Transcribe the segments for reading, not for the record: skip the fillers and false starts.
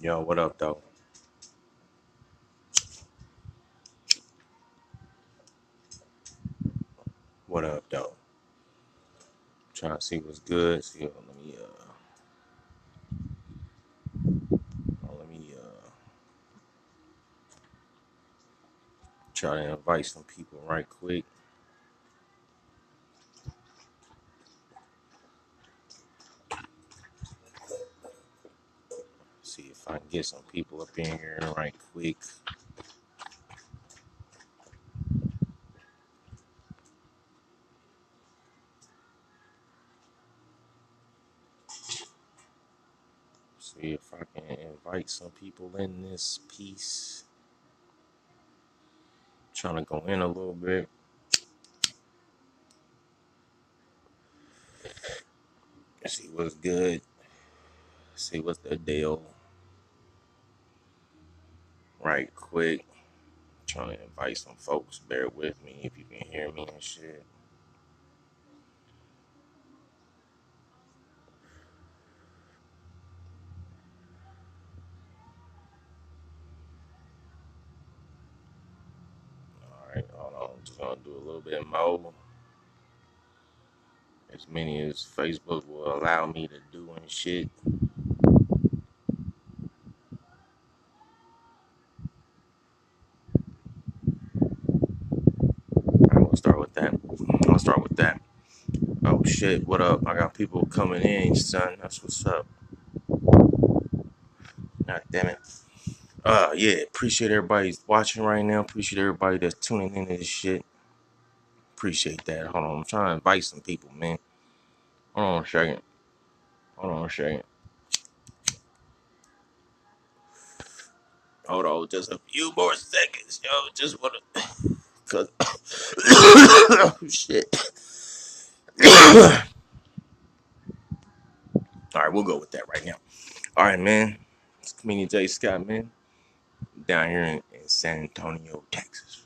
Yo, what up, though? What up, though? Trying to see what's good. See, let me try to invite some people right quick. See if I can get some people up in here right quick. See if I can invite some people in this piece. Trying to go in a little bit. See what's good. See what's the deal. Right quick. Trying to invite some folks. Bear with me if you can hear me and shit. Alright, hold on. Just gonna do a little bit more. As many as Facebook will allow me to do and shit. Alright, we'll start with that. I'll start with that. Oh shit, what up? I got people coming in, son. That's what's up. God damn it. Yeah, appreciate everybody watching right now. Appreciate everybody that's tuning into this shit. Appreciate that. Hold on, I'm trying to invite some people, man. Hold on a second. Hold on a second. Hold on, just a few more seconds, yo. Just wanna, cause, oh, shit. All right, we'll go with that right now. All right, man. It's comedian J Scott, man. Down here in San Antonio, Texas.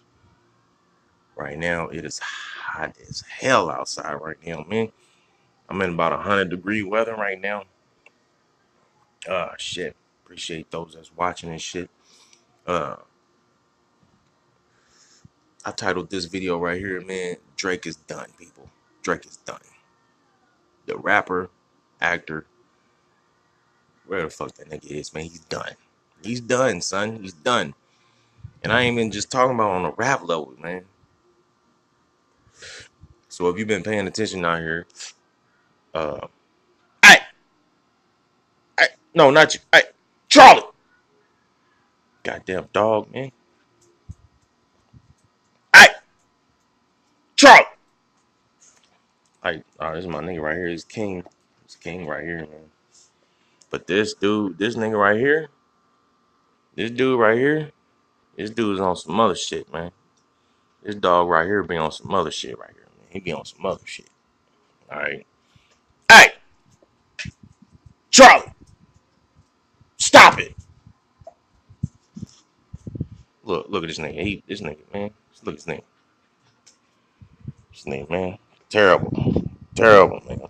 Right now, it is hot as hell outside right now, man. I'm in about 100-degree weather right now. Shit. Appreciate those that's watching and shit. Uh, I titled this video right here, man. Drake is done, people. Drake is done. The rapper, actor, where the fuck that nigga is, man. He's done. He's done, son. He's done. And I ain't even just talking about on a rap level, man. So if you've been paying attention out here, uh, hey, no, not you, hey, Charlie, goddamn dog, man, hey, Charlie, hey, this is my nigga right here. He's king, he's king right here, man. But this dude, this nigga right here, this dude right here, this dude's on some other shit, man. This dog right here be on some other shit right here, man. He be on some other shit. All right, hey, Charlie, stop it. Look at this nigga. This nigga, man. Look at this nigga. This nigga, man. Terrible. Terrible, man.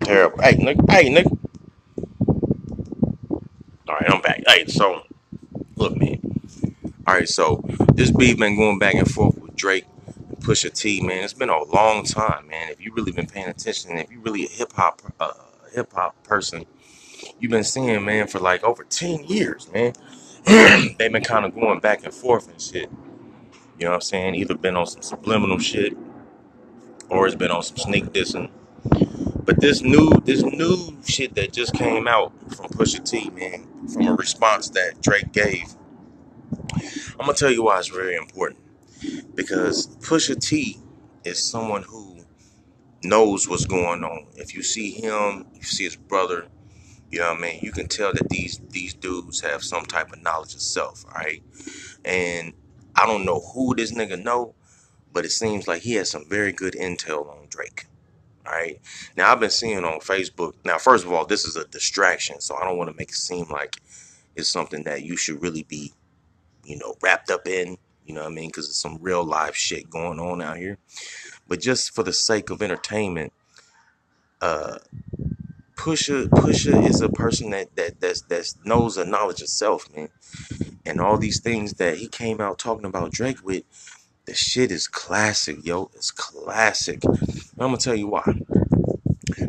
Terrible. Hey, nigga. All right, I'm back. Hey, so, look, man. All right, so, this beef been going back and forth with Drake and Pusha-T, man. It's been a long time, man. If you really been paying attention, if you really a hip-hop person, you've been seeing, man, for like over 10 years, man. They've been kind of going back and forth and shit. You know what I'm saying? Either been on some subliminal shit or it's been on some sneak dissing. But this new shit that just came out from Pusha T, man, from a response that Drake gave, I'm gonna tell you why it's very important. Because Pusha T is someone who knows what's going on. If you see him, you see his brother, you know what I mean, you can tell that these dudes have some type of knowledge of self, all right? And I don't know who this nigga know, but it seems like he has some very good intel on Drake. All right. Now, I've been seeing on Facebook. Now, first of all, this is a distraction, so I don't want to make it seem like it's something that you should really be, wrapped up in. You know what I mean? Because it's some real live shit going on out here. But just for the sake of entertainment, uh, Pusha is a person that knows the knowledge of self, man. And all these things that he came out talking about Drake with, the shit is classic, yo. It's classic. And I'm gonna tell you why.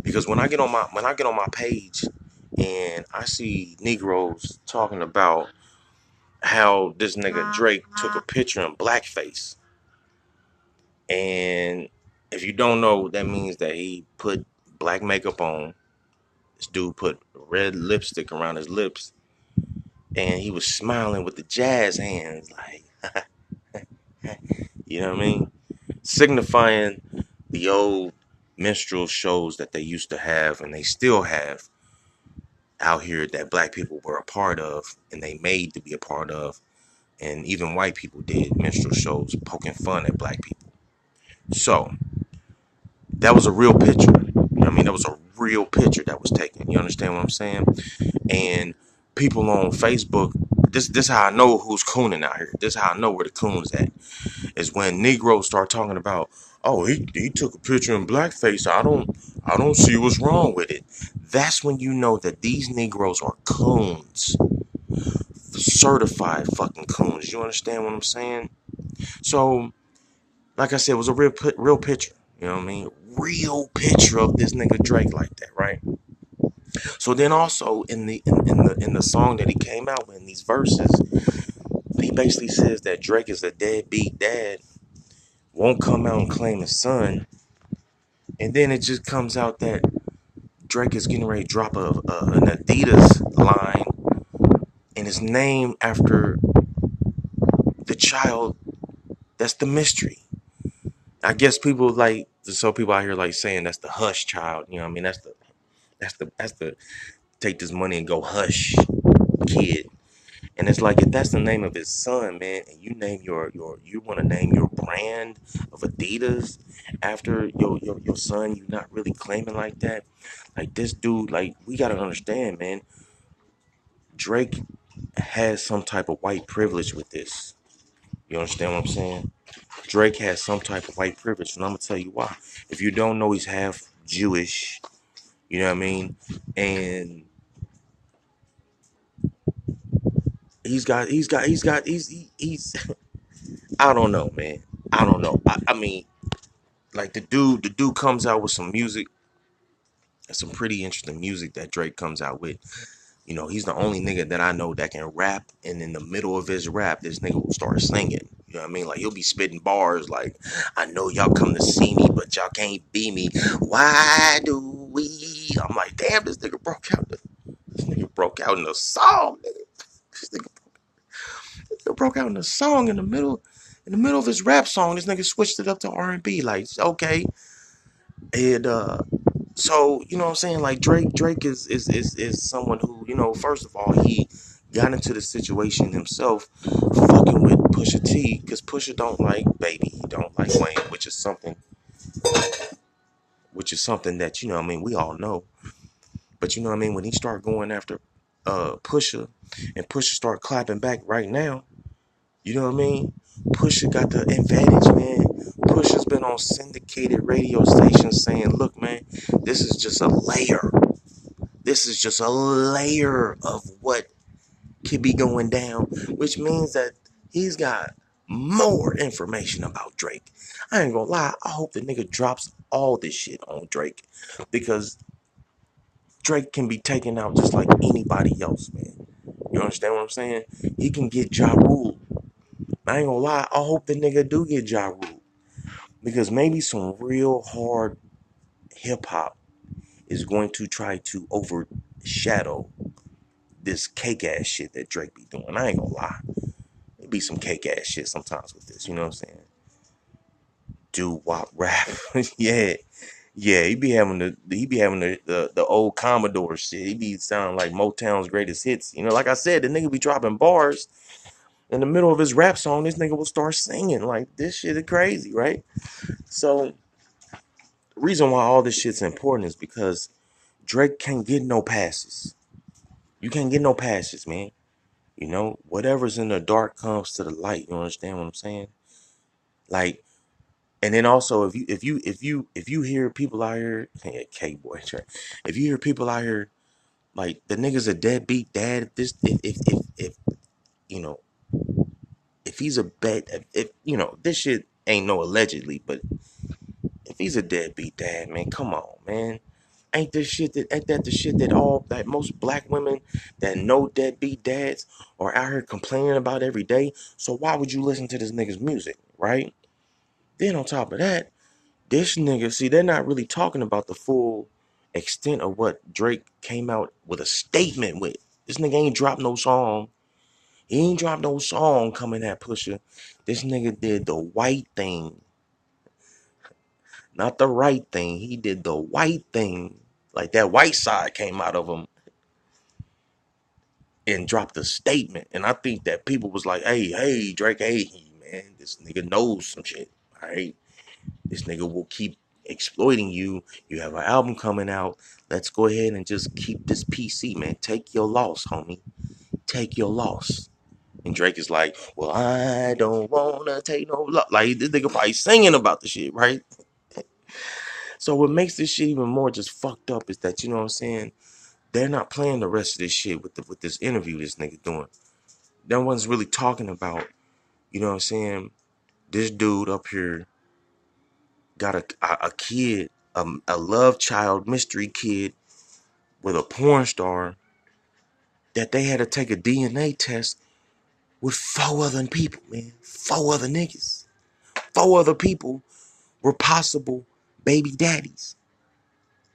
Because when I get on my page and I see Negroes talking about how this nigga Drake took a picture in blackface, and if you don't know, that means that he put black makeup on. This dude put red lipstick around his lips, and he was smiling with the jazz hands, like, you know what I mean? Signifying the old minstrel shows that they used to have and they still have out here that black people were a part of and they made to be a part of. And even white people did minstrel shows poking fun at black people. So that was a real picture. You know what I mean? That was a real picture that was taken. You understand what I'm saying? And people on Facebook, this how I know who's cooning out here. This how I know where the coons at. Is when Negroes start talking about, oh, he took a picture in blackface. I don't see what's wrong with it. That's when you know that these Negroes are coons. Certified fucking coons. You understand what I'm saying? So, like I said, it was a real picture. You know what I mean? Real picture of this nigga Drake like that, right? So then also in the song that he came out with in these verses, he basically says that Drake is a deadbeat dad, won't come out and claim his son, and then it just comes out that Drake is getting ready to drop an Adidas line, and it's named after the child. That's the mystery. I guess people like, so people out here like saying that's the hush child. You know what I mean? That's the take this money and go hush kid. And it's like, if that's the name of his son, man, and you name you want to name your brand of Adidas after your son, you not really claiming like that. Like, this dude, like, we gotta understand, man. Drake has some type of white privilege with this. You understand what I'm saying? Drake has some type of white privilege, and I'm gonna tell you why. If you don't know, he's half Jewish. You know what I mean? And he's I don't know, man. I don't know. I mean, like, the dude comes out with some music, some pretty interesting music that Drake comes out with. You know, he's the only nigga that I know that can rap, and in the middle of his rap, this nigga will start singing. You know what I mean? Like, he'll be spitting bars like, I know y'all come to see me, but y'all can't be me. Why do we? I'm like, damn, this nigga broke out in the song, nigga. This nigga broke out in the song in the middle of his rap song. This nigga switched it up to R&B. Like, okay. And so, you know what I'm saying? Like, Drake is someone who, you know, first of all, he got into the situation himself fucking with Pusha T, because Pusha don't like Baby, he don't like Wayne, which is something that, you know what I mean, we all know. But you know what I mean, when he start going after Pusha, and Pusha start clapping back right now, you know what I mean? Pusha got the advantage, man. Pusha's been on syndicated radio stations saying, look, man, this is just a layer. This is just a layer of what could be going down, which means that he's got more information about Drake. I ain't gonna lie, I hope the nigga drops all this shit on Drake, because Drake can be taken out just like anybody else, man. You understand what I'm saying? He can get JaRuled. I ain't gonna lie, I hope the nigga do get JaRuled, because maybe some real hard hip hop is going to try to overshadow this cake ass shit that Drake be doing. I ain't gonna lie. It be some cake ass shit sometimes with this, you know what I'm saying? Do wop rap. Yeah. Yeah, he be having the old Commodore shit. He be sounding like Motown's greatest hits. You know, like I said, the nigga be dropping bars in the middle of his rap song. This nigga will start singing. Like, this shit is crazy, right? So the reason why all this shit's important is because Drake can't get no passes. You can't get no passes, man. You know, whatever's in the dark comes to the light. You understand what I'm saying? Like, And then also, if you hear people out here, K boy, if you hear people out here like the nigga's a deadbeat dad, if you know if he's a bad, if you know this shit ain't no allegedly, but if he's a deadbeat dad, man, come on, man. Ain't that the shit that most black women that know deadbeat dads are out here complaining about every day? So why would you listen to this nigga's music, right? Then on top of that, this nigga, see, they're not really talking about the full extent of what Drake came out with a statement with. This nigga ain't dropped no song. He ain't dropped no song coming at Pusha. This nigga did the white thing, not the right thing. He did the white thing. Like that white side came out of him and dropped a statement. And I think that people was like, hey, Drake, hey, man, this nigga knows some shit. All right. This nigga will keep exploiting you. You have an album coming out. Let's go ahead and just keep this PC, man. Take your loss, homie. Take your loss. And Drake is like, well, I don't wanna take no loss. Like this nigga probably singing about the shit, right? So what makes this shit even more just fucked up is that, you know what I'm saying? They're not playing the rest of this shit with this interview this nigga doing. No one's really talking about, you know what I'm saying? This dude up here got a kid, a love child mystery kid with a porn star that they had to take a DNA test with 4 other people, man. 4 other niggas. 4 other people were possible baby daddies.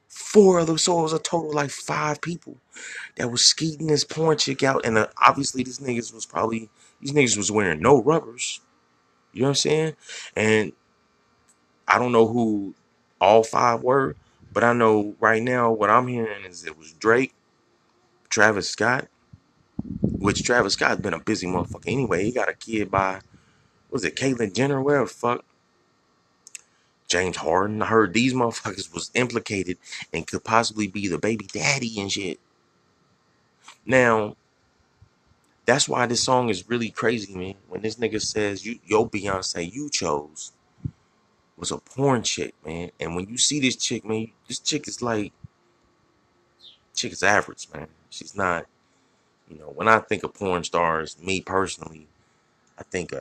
4 other, so it was a total like 5 people that was skeeting this porn chick out. And obviously these niggas was wearing no rubbers. You know what I'm saying? And I don't know who all 5 were, but I know right now what I'm hearing is it was Drake, Travis Scott, which Travis Scott's been a busy motherfucker anyway. He got a kid by, was it Caitlyn Jenner, where the fuck? James Harden. I heard these motherfuckers was implicated and could possibly be the baby daddy and shit. Now, that's why this song is really crazy, man. When this nigga says, yo Beyonce, you chose was a porn chick, man. And when you see this chick, man, this chick is like, chick is average, man. She's not, you know, when I think of porn stars, me personally, I think,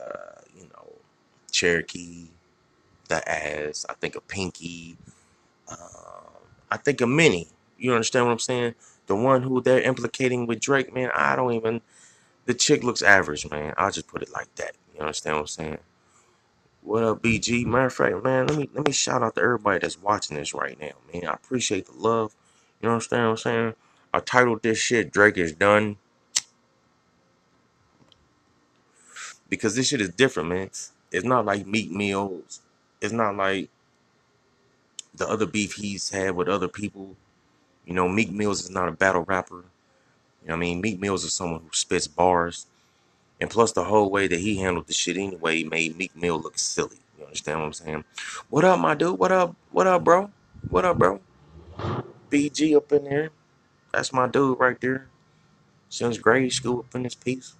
Cherokee, the ass. I think of Pinky. I think of Minnie. You understand what I'm saying? The one who they're implicating with Drake, man, I don't even, the chick looks average, man. I'll just put it like that. You understand what I'm saying? What up, BG? Matter of fact, man, let me shout out to everybody that's watching this right now, man. I appreciate the love. You understand what I'm saying? I titled this shit Drake is Done because this shit is different, man. It's not like Meek Mill's. It's not like the other beef he's had with other people. You know, Meek Mills is not a battle rapper. You know what I mean? Meek Mills is someone who spits bars. And plus the whole way that he handled the shit anyway made Meek Mill look silly. You understand what I'm saying? What up, my dude? What up? What up, bro? What up, bro? BG up in there. That's my dude right there. Since grade school up in this piece.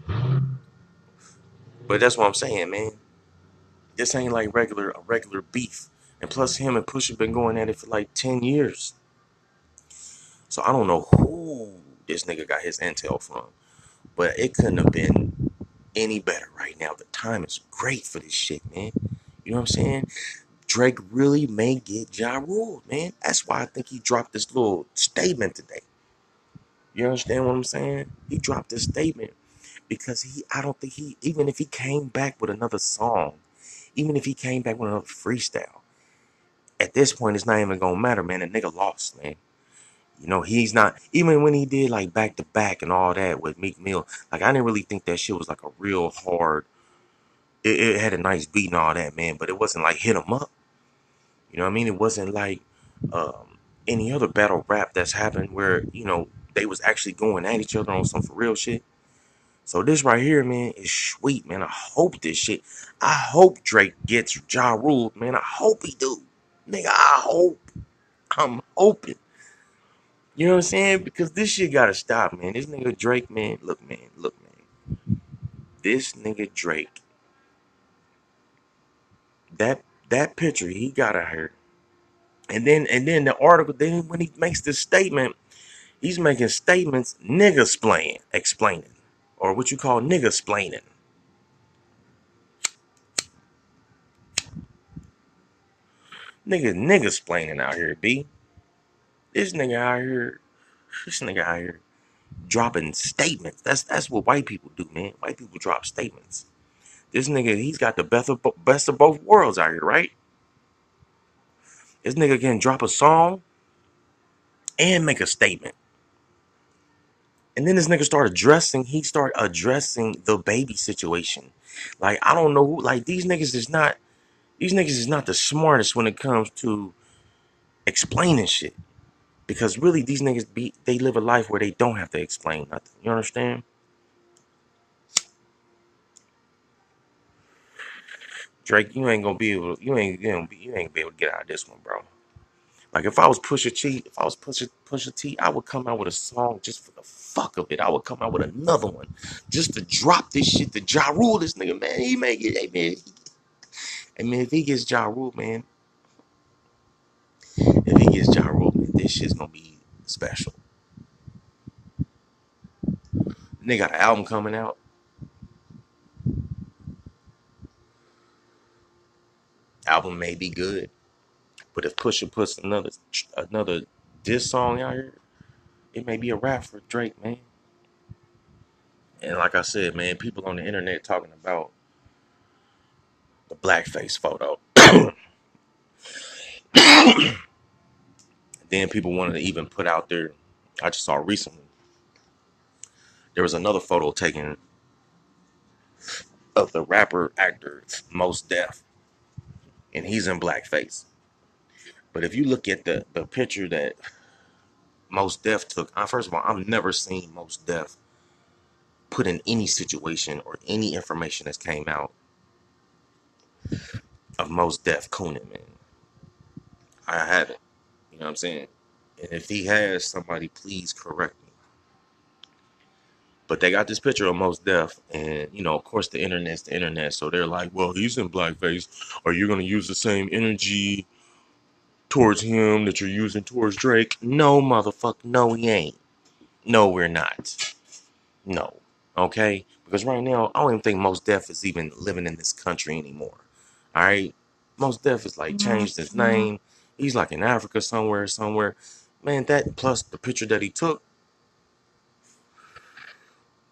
But that's what I'm saying, man. This ain't like a regular beef. And plus him and Pusha been going at it for like 10 years. So I don't know who this nigga got his intel from. But it couldn't have been any better right now. The time is great for this shit, man. You know what I'm saying? Drake really may get JaRuled, man. That's why I think he dropped this little statement today. You understand what I'm saying? He dropped this statement because I don't think even if he came back with another song, even if he came back with another freestyle, at this point, it's not even gonna matter, man. The nigga lost, man. You know, he's not, even when he did like back to back and all that with Meek Mill, like I didn't really think that shit was like a real hard, it had a nice beat and all that, man, but it wasn't like hit him up. You know what I mean? It wasn't like any other battle rap that's happened where, you know, they was actually going at each other on some for real shit. So this right here, man, is sweet, man. I hope this shit. I hope Drake gets JaRuled, man. I hope he do. Nigga, I hope. I'm hoping. You know what I'm saying? Because this shit gotta stop, man. This nigga Drake, man. Look, man. Look, man. This nigga Drake. That That picture he got out here. And then the article, then when he makes this statement, he's making statements nigga explaining. Or what you call nigga splaining. Nigga splaining out here, B. This nigga out here, this nigga out here dropping statements. That's what white people do, man. White people drop statements. This nigga, he's got the best of both worlds out here, right? This nigga can drop a song and make a statement. And then this nigga start addressing the baby situation. Like, I don't know who, like, these niggas is not the smartest when it comes to explaining shit. Because really, these niggas they live a life where they don't have to explain nothing. You understand? Drake, you ain't gonna be able, you ain't be able to get out of this one, bro. Like if I was Pusha T, I would come out with a song just for the fuck of it. I would come out with another one just to drop this shit to JaRuled. This nigga, man, he make it. Hey man, if he gets JaRuled, man, if he gets JaRuled, this shit's gonna be special. They got an album coming out. Album may be good, but if Pusha puts another diss song out here, it may be a wrap for Drake, man. And like I said, man, people on the internet talking about the blackface photo. Then people wanted to even put out there. I just saw recently there was another photo taken of the rapper actor Mos Def, and he's in blackface. But if you look at the picture that Mos Def took, first of all, I've never seen Mos Def put in any situation or any information that's came out of Mos Def cooning, man. I haven't. You know what I'm saying? And if he has, somebody please correct me. But they got this picture of Mos Def, and of course, the internet's the internet, so they're like, "Well, he's in blackface. Are you gonna use the same energy towards him that you're using towards Drake?" No, motherfucker, no, he ain't. No, we're not. No, okay, because right now, I don't even think Mos Def is even living in this country anymore. All right, Mos Def is like changed his name. He's like in Africa somewhere. Man, that plus the picture that he took.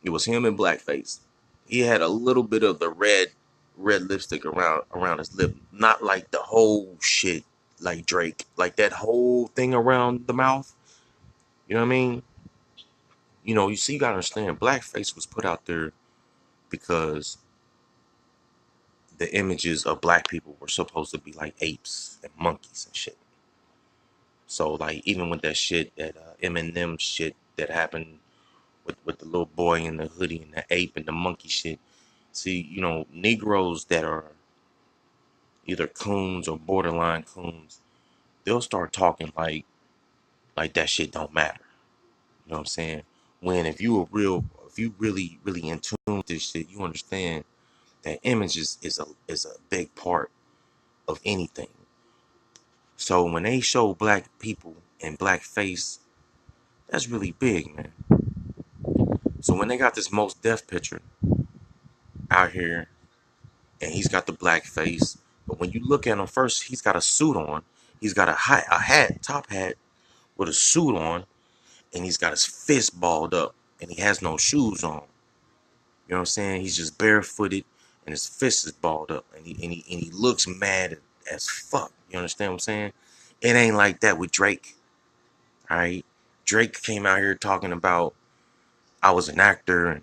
It was him in blackface. He had a little bit of the red lipstick around his lip. Not like the whole shit like Drake. Like that whole thing around the mouth. You know what I mean? You see, you gotta understand, blackface was put out there because the images of black people were supposed to be like apes and monkeys and shit. So like even with that shit, that Eminem shit that happened with the little boy in the hoodie and the ape and the monkey shit. See, Negroes that are either coons or borderline coons, they'll start talking like that shit don't matter. You know what I'm saying? When if you really in tune with this shit, you understand that image is a big part of anything. So when they show black people in black face, that's really big, man. So when they got this Mos Def picture out here, and he's got the black face, but when you look at him first, he's got a suit on. He's got top hat with a suit on, and he's got his fist balled up, and he has no shoes on. You know what I'm saying? He's just barefooted, and his fist is balled up, and he looks mad as fuck. You understand what I'm saying? It ain't like that with Drake. All right, Drake came out here talking about I was an actor, and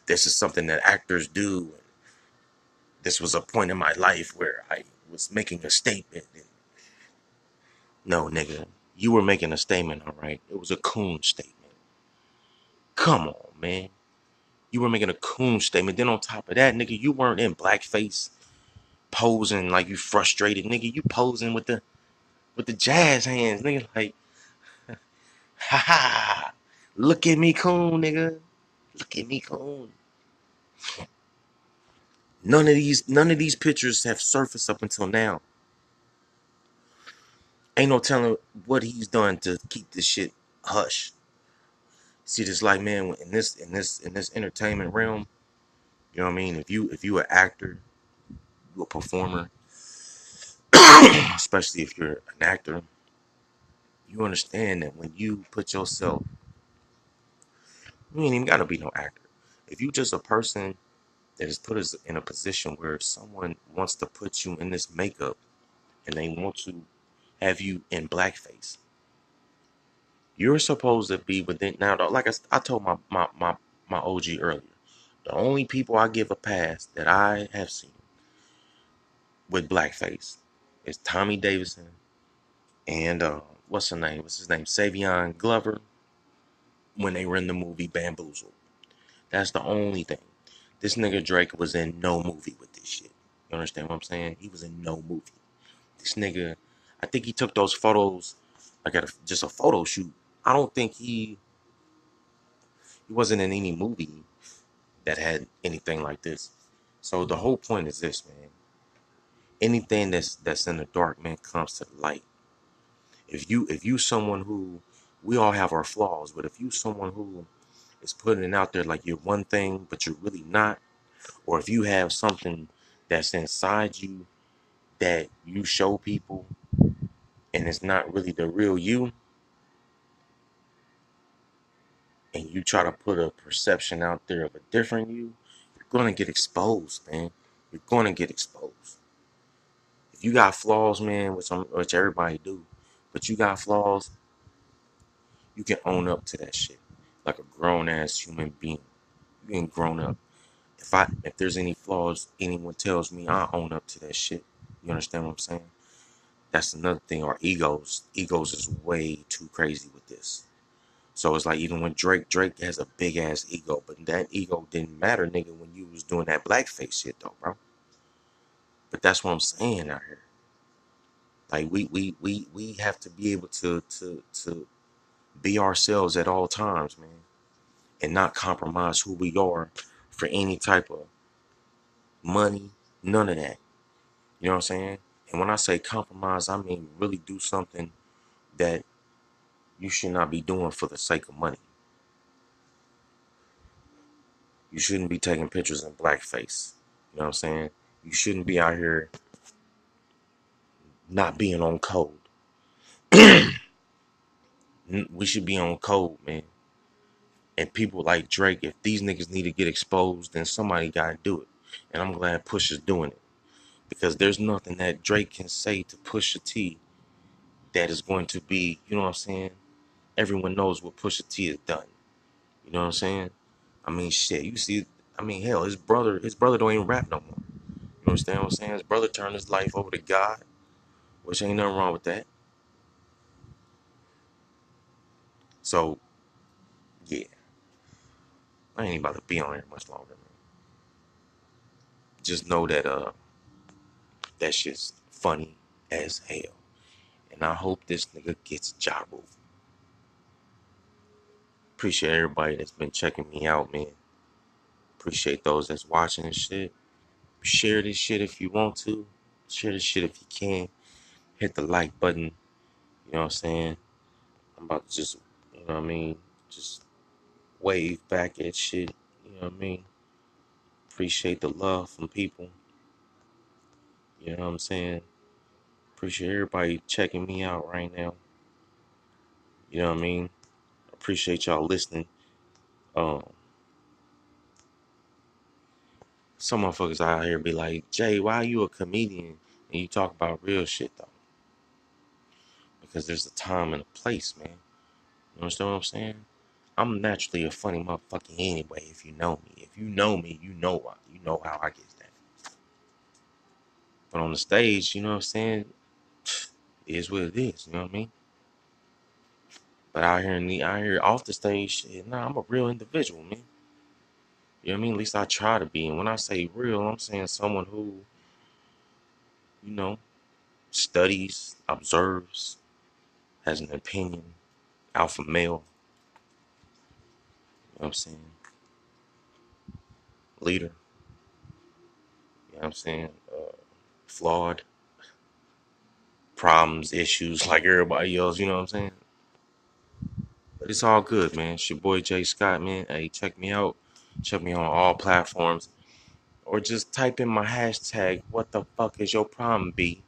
this is something that actors do. This was a point in my life where I was making a statement. No, nigga, you were making a statement, all right? It was a coon statement. Come on, man. You were making a coon statement. Then on top of that, nigga, you weren't in blackface posing like you frustrated, nigga. You posing with the jazz hands, nigga. Like, ha ha. Look at me, coon, nigga. Look at me, coon. None of these pictures have surfaced up until now. Ain't no telling what he's done to keep this shit hush. See, this like, man, in this entertainment realm, you know what I mean? If you an actor, you a performer, especially if you're an actor, you understand that when you put yourself, you ain't even gotta be no actor. If you just a person that is put us in a position where someone wants to put you in this makeup and they want to have you in blackface, you're supposed to be within. Now, like I told my OG earlier, the only people I give a pass that I have seen with blackface is Tommy Davidson and what's her name? What's his name? Savion Glover when they were in the movie Bamboozled. That's the only thing. This nigga Drake was in no movie with this shit. You understand what I'm saying? He was in no movie. This nigga, I think he took those photos like at just a photo shoot. I don't think he wasn't in any movie that had anything like this. So the whole point is this, man. Anything that's in the dark, man, comes to the light. If you someone who, we all have our flaws, but if you someone who is putting it out there like you're one thing but you're really not, or if you have something that's inside you that you show people and it's not really the real you, and you try to put a perception out there of a different you, you're gonna get exposed, man. You're gonna get exposed. If you got flaws, man, which everybody do, but you got flaws, you can own up to that shit like a grown ass human being. You can grown up. If there's any flaws, anyone tells me, I own up to that shit. You understand what I'm saying? That's another thing. Our egos is way too crazy with this. So it's like even when Drake has a big ass ego, but that ego didn't matter, nigga, when you was doing that blackface shit though, bro. But that's what I'm saying out here. Like we have to be able to be ourselves at all times, man, and not compromise who we are for any type of money, none of that. You know what I'm saying? And when I say compromise, I mean really do something that you should not be doing for the sake of money. You shouldn't be taking pictures in blackface. You know what I'm saying? You shouldn't be out here not being on code. We should be on code, man. And people like Drake, if these niggas need to get exposed, then somebody gotta do it. And I'm glad Pusha's doing it. Because there's nothing that Drake can say to Pusha-T that is going to be, you know what I'm saying? Everyone knows what Pusha-T has done. You know what I'm saying? I mean, shit, you see, I mean, hell, his brother don't even rap no more. You understand what I'm saying? His brother turned his life over to God, which ain't nothing wrong with that. So, yeah, I ain't about to be on here much longer, man. Just know that that shit's funny as hell. And I hope this nigga gets JaRuled. Appreciate everybody that's been checking me out, man. Appreciate those that's watching this shit. Share this shit if you want to. Share this shit if you can. Hit the like button. You know what I'm saying? I'm about to just, you know what I mean? Just wave back at shit. You know what I mean? Appreciate the love from people. You know what I'm saying? Appreciate everybody checking me out right now. You know what I mean? Appreciate y'all listening. Um, some motherfuckers out here be like, Jay, why are you a comedian and you talk about real shit though? Because there's a time and a place, man. You understand what I'm saying? I'm naturally a funny motherfucker anyway. If you know me, you know why. You know how I get that. But on the stage, you know what I'm saying? It is what it is. You know what I mean? But out here off the stage, shit, nah, I'm a real individual, man. You know what I mean? At least I try to be. And when I say real, I'm saying someone who, you know, studies, observes, has an opinion, alpha male. You know what I'm saying? Leader. You know what I'm saying? Flawed, problems, issues like everybody else, you know what I'm saying? But it's all good, man. It's your boy Jay Scott, man. Hey, check me out. Check me on all platforms. Or just type in my hashtag, what the fuck is your problem be?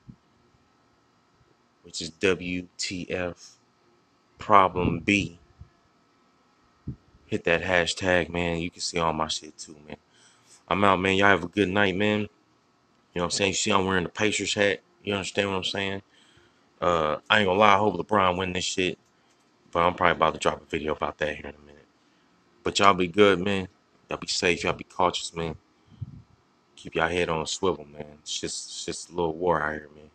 Which is WTF problem B. Hit that hashtag, man. You can see all my shit too, man. I'm out, man. Y'all have a good night, man. You know what I'm saying? You see I'm wearing the Pacers hat. You understand what I'm saying? I ain't gonna lie, I hope LeBron win this shit. But I'm probably about to drop a video about that here in a minute. But y'all be good, man. Y'all be safe. Y'all be cautious, man. Keep y'all head on a swivel, man. It's just a little war out here, man.